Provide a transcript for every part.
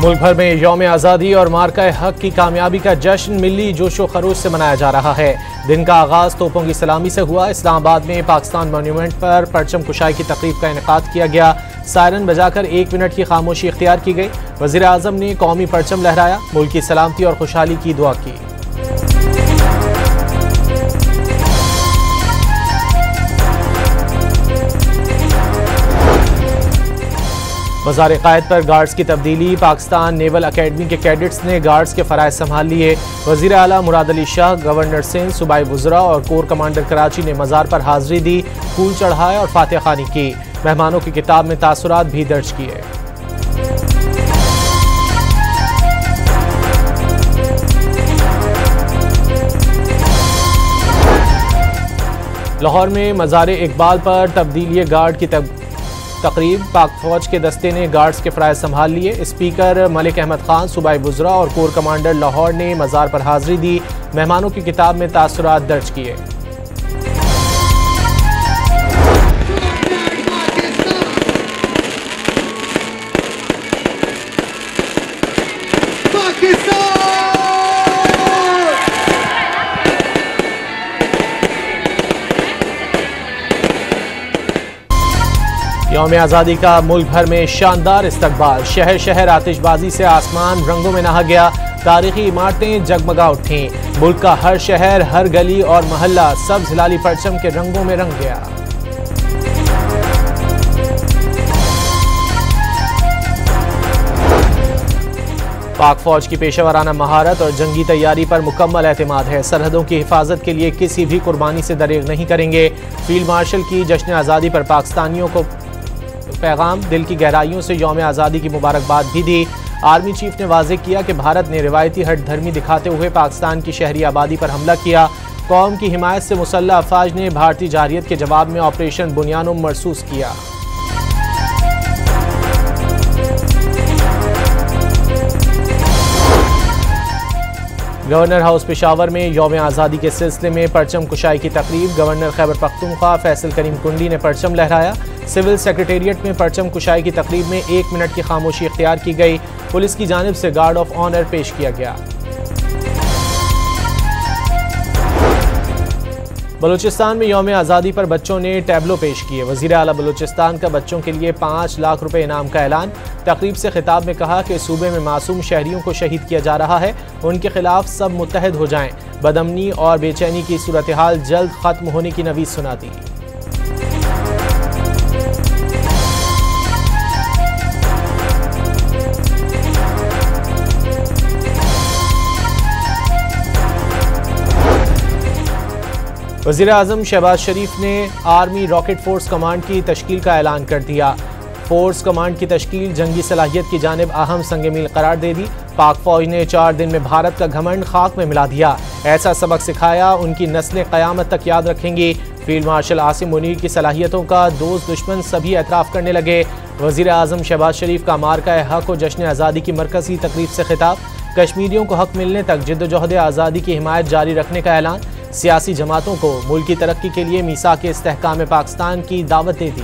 मुल्क भर में यौम आज़ादी और मार्का हक की कामयाबी का जश्न मिली जोशो खरोश से मनाया जा रहा है। दिन का आगाज तोपों की सलामी से हुआ। इस्लामाबाद में पाकिस्तान मॉन्यूमेंट पर परचम कुशाई की तकरीब का इनेकाद किया गया। सायरन बजाकर 1 मिनट की खामोशी इख्तियार की गई। वज़ीर आज़म ने कौमी परचम लहराया, मुल्क की सलामती और खुशहाली की दुआ की। मज़ार क़ायद पर गार्ड्स की तब्दीली। पाकिस्तान नेवल अकेडमी के कैडेट्स ने गार्ड्स के फ़राइज़ संभाल लिए। वज़ीर आला मुराद अली शाह, गवर्नर सिंध, सूबाई वुज़रा और कोर कमांडर कराची ने मज़ार पर हाज़िरी दी, फूल चढ़ाए और फातिहा ख़ानी की। मेहमानों की किताब में तासुरात भी दर्ज किए। लाहौर में मज़ार इकबाल पर तब्दीली गार्ड की तकरीब। पाक फौज के दस्ते ने गार्ड्स के फ़राइज़ संभाल लिए। स्पीकर मलिक अहमद खान, सूबाई वुज़रा और कोर कमांडर लाहौर ने मज़ार पर हाज़िरी दी। मेहमानों की किताब में तासुरात दर्ज किए। यौम आज़ादी का मुल्क भर में शानदार इस्तकबाल। शहर शहर आतिशबाजी से आसमान रंगों में नहा गया। तारीखी इमारतें जगमगा उठीं। मुल्क का हर शहर, हर गली और मोहल्ला सब्ज़ हिलाली परचम के रंगों में रंग गया। पाक फौज की पेशेवराना महारत और जंगी तैयारी पर मुकम्मल एतमाद है। सरहदों की हिफाजत के लिए किसी भी कुर्बानी से दरेग नहीं करेंगे। फील्ड मार्शल की जश्न आज़ादी पर पाकिस्तानियों को पैगाम। दिल की गहराइयों से यौम आज़ादी की मुबारकबाद भी दी। आर्मी चीफ ने वाज़ेह किया कि भारत ने रिवायती हट धर्मी दिखाते हुए पाकिस्तान की शहरी आबादी पर हमला किया। कौम की हिमायत से मुसल्लह अफवाज ने भारतीय जारहियत के जवाब में ऑपरेशन बुनियानुम मरसूस किया। गवर्नर हाउस पेशावर में यौम आज़ादी के सिलसिले में परचम कुशाई की तकरीब। गवर्नर खैबर पख्तूनख्वा फैसल करीम कुंडी ने परचम लहराया। सिविल सेक्रेटेरिएट में परचम कुशाई की तकरीब में 1 मिनट की खामोशी इख्तियार की गई। पुलिस की जानिब से गार्ड ऑफ ऑनर पेश किया गया। बलूचिस्तान में यौम आज़ादी पर बच्चों ने टैबलो पेश किए। वज़ीर आला बलूचिस्तान का बच्चों के लिए 5 लाख रुपए इनाम का ऐलान। तकरीब से खिताब में कहा कि सूबे में मासूम शहरियों को शहीद किया जा रहा है, उनके खिलाफ सब मुत्तहद हो जाएं। बदअमनी और बेचैनी की सूरत हाल जल्द खत्म होने की नवीद सुना दी। वज़ीर आज़म शहबाज शरीफ ने आर्मी रॉकेट फोर्स कमांड की तश्कील का ऐलान कर दिया। फोर्स कमांड की तश्कील जंगी सलाहियत की जानिब अहम संग मील करार दे दी। पाक फौज ने 4 दिन में भारत का घमंड खाक में मिला दिया। ऐसा सबक सिखाया, उनकी नस्लें क़यामत तक याद रखेंगी। फील्ड मार्शल आसिम मुनीर की सलाहियतों का दोस्त दुश्मन सभी एतराफ़ करने लगे। वज़ीर आज़म शहबाज शरीफ का मार्का हक और जश्न आज़ादी की मरकज़ी तकरीब से खिताब। कश्मीरियों को हक मिलने तक जिद्दोजहद आज़ादी की हिमायत जारी रखने का ऐलान। सियासी जमातों को मुल्क की तरक्की के लिए मीसाक इस्तेहकाम पाकिस्तान की दावत दे दी।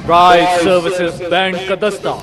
प्राइड सर्विसेज बैंड का दस्ता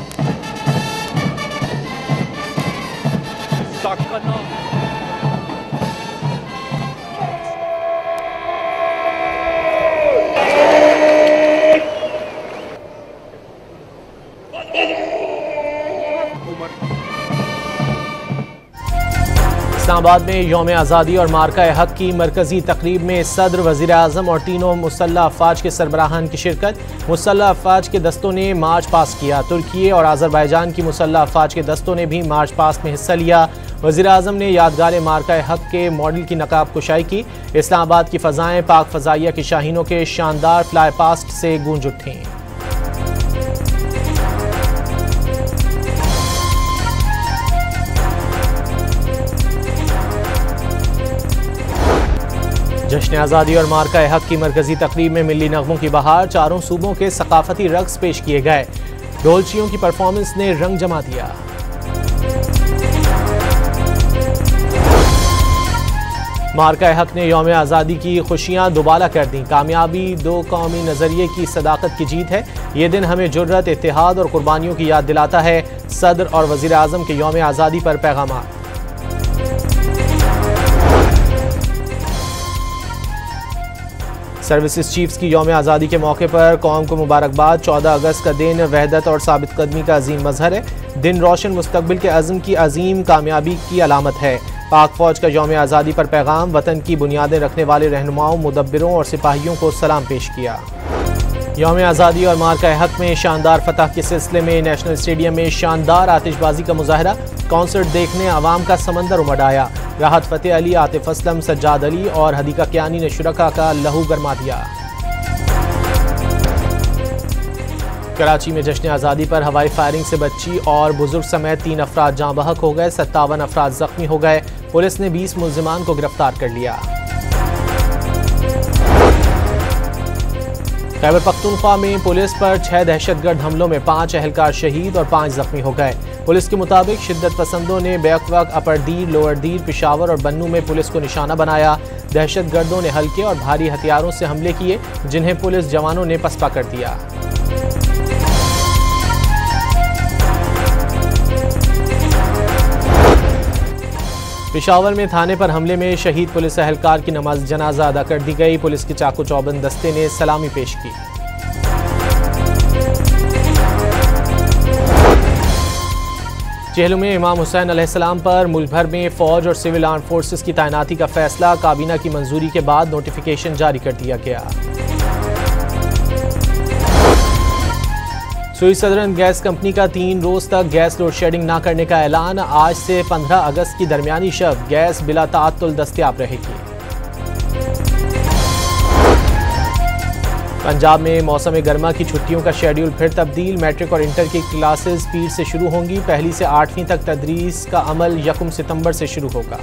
इस्लामाबाद में यौम आज़ादी और मार्का हक की मरकजी तकरीब में सदर, वज़ीर आज़म और तीनों मुसल्लह अफवाज के सरबराहान की शिरकत। मुसल्लह अफवाज के दस्तों ने मार्च पास किया। तुर्की और आज़रबाईजान की मुसल्लह अफवाज के दस्तों ने भी मार्च पास में हिस्सा लिया। वज़ीर आज़म ने यादगार मार्का हक के मॉडल की नकाब कुशाई की। इस्लामाबाद की फ़ज़ाएँ पाक फ़ज़ाइया की शाहीनों के शानदार फ्लाई पास्ट से गूंज उठीं। जश्न आज़ादी और मार्का हक की मरकजी तकरीब में मिली नगमों की बहार। चारों सूबों के सकाफती रक्स पेश किए गए। ढोलचियों की परफॉर्मेंस ने रंग जमा दिया। मार्का हक ने यौम आज़ादी की खुशियां दुबाला कर दी। कामयाबी दो कौमी नजरिए की सदाकत की जीत है। ये दिन हमें जुर्रत, इत्तेहाद और कुर्बानियों की याद दिलाता है। सदर और वजीर आजम के यौम आज़ादी पर पैगाम। सर्विसेज चीफ्स की यौम आज़ादी के मौके पर कौम को मुबारकबाद। 14 अगस्त का दिन वहदत और साबित कदमी का अजीम मजहर है। दिन रोशन मुस्तकबिल के अज़्म की अजीम कामयाबी की अलामत है। पाक फौज का यौम आज़ादी पर पैगाम। वतन की बुनियादें रखने वाले रहनुमाओं, मुदब्बिरों और सिपाहियों को सलाम पेश किया। यौम आज़ादी और मार्का हक में शानदार फतह के सिलसिले में नेशनल स्टेडियम में शानदार आतिशबाजी का मुजाहरा। कॉन्सर्ट देखने अवाम का समंदर उमड़ आया। राहत फ़तेह अली, आतिफ असलम, सज्जाद अली और हदीका कियानी ने शुरका का लहू गरमा दिया। कराची में जश्न आज़ादी पर हवाई फायरिंग से बच्ची और बुजुर्ग समेत 3 अफराद जाँ बहक हो गए। 57 अफराद जख्मी हो गए। पुलिस ने 20 मुल्जिमान को गिरफ्तार कर लिया। खैबर पख्तूनख्वा में पुलिस पर 6 दहशतगर्द हमलों में 5 एहलकार शहीद और 5 जख्मी हो गए। पुलिस के मुताबिक शिद्दत पसंदों ने बैक-वक्त अपर दीर, लोअर दीर, पिशावर और बन्नू में पुलिस को निशाना बनाया। दहशतगर्दों ने हल्के और भारी हथियारों से हमले किए, जिन्हें पुलिस जवानों ने पसपा कर दिया। पिशावर में थाने पर हमले में शहीद पुलिस एहलकार की नमाज जनाजा अदा कर दी गई। पुलिस के चाकू चौबंद दस्ते ने सलामी पेश की। चेहलू में इमाम हुसैन अलैहिस्सलाम पर मुल्क भर में फौज और सिविल आर्म फोर्सेस की तैनाती का फैसला। काबीना की मंजूरी के बाद नोटिफिकेशन जारी कर दिया गया। सुई सदरन गैस कंपनी का 3 रोज तक गैस लोड शेडिंग न करने का ऐलान। आज से 15 अगस्त की दरमियानी शब गैस बिला ताअत्तुल दस्तयाब रहेगी। पंजाब में मौसम गर्मा की छुट्टियों का शेड्यूल फिर तब्दील। मैट्रिक और इंटर की क्लासेस पीर से शुरू होंगी। 1 से 8वीं तक तदरीस का अमल 1 सितंबर से शुरू होगा।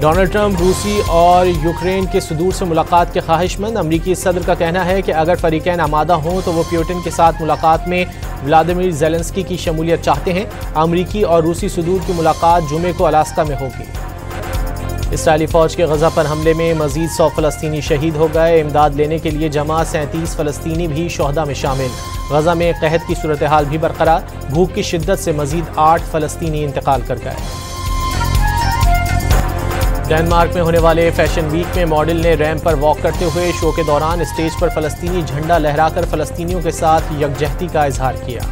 डोनाल्ड ट्रंप रूसी और यूक्रेन के सुदूर से मुलाकात के ख्वाहिशमंद। अमरीकी सदर का कहना है कि अगर फरीकैन आमादा हों तो वो पुतिन के साथ मुलाकात में व्लादिमीर ज़ेलेंस्की की शमूलियत चाहते हैं। अमरीकी और रूसी सुदूर की मुलाकात जुमे को अलास्का में होगी। इसराइली फौज के गजा पर हमले में मजीद 100 फलस्तीनी शहीद हो गए। इमदाद लेने के लिए जमा 37 फलस्तीनी भी शोहदा में शामिल। गजा में कहत की सूरत हाल भी बरकरार। भूख की शिद्दत से मजीद 8 फलस्तीनी इंतकाल कर गए। डेनमार्क में होने वाले फैशन वीक में मॉडल ने रैंप पर वॉक करते हुए शो के दौरान स्टेज पर फलस्तीनी झंडा लहराकर फलस्तीनियों के साथ यकजहती का इजहार किया।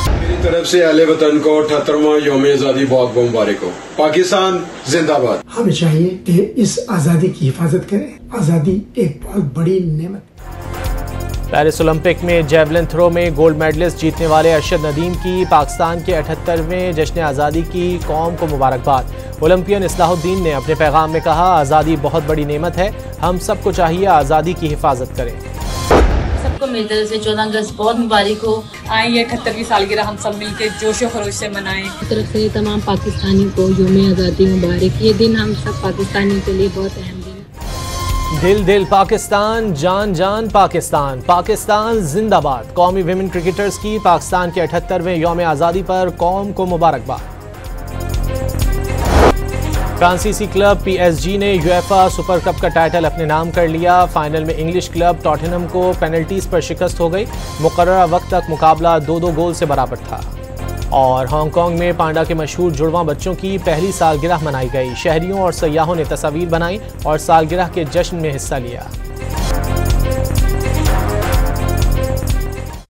मेरी तरफ से अहले वतन को 78वां यौम आज़ादी बहुत बहुत मुबारक हो। पाकिस्तान जिंदाबाद। हमें चाहिए कि इस आज़ादी की हिफाजत करें। आज़ादी एक बहुत बड़ी नेमत। पेरिस ओलंपिक में जेवलिन थ्रो में गोल्ड मेडलिस्ट जीतने वाले अरशद नदीम की पाकिस्तान के 78वें जश्न आज़ादी की कौम को मुबारकबाद। ओलंपियन इस्लाहुद्दीन ने अपने पैगाम में कहा, आज़ादी बहुत बड़ी नेमत है। हम सबको चाहिए आज़ादी की हिफाजत करें। सबको मेरी तरफ से 14 अगस्त बहुत मुबारक हो। आए ये 78वीं सालगिरह हम सब मिलके जोशो खरोश से मनाएं। तरफ से तमाम पाकिस्तानियों को यौम आज़ादी मुबारक। ये दिन हम सब पाकिस्तानियों के लिए बहुत अहम दिन है। दिल दिल पाकिस्तान, जान जान पाकिस्तान। पाकिस्तान जिंदाबाद। कौमी विमेन क्रिकेटर्स की पाकिस्तान के 78वें यौम आज़ादी पर कौम को मुबारकबाद। फ्रांसीसी क्लब PSG ने यूएफा सुपर कप का टाइटल अपने नाम कर लिया। फाइनल में इंग्लिश क्लब टॉटनहम को पेनल्टीज पर शिकस्त हो गई। मुकर्ररा वक्त तक मुकाबला 2-2 गोल से बराबर था। और हांगकांग में पांडा के मशहूर जुड़वां बच्चों की पहली सालगिरह मनाई गई। शहरियों और सयाहों ने तस्वीर बनाई और सालगिरह के जश्न में हिस्सा लिया।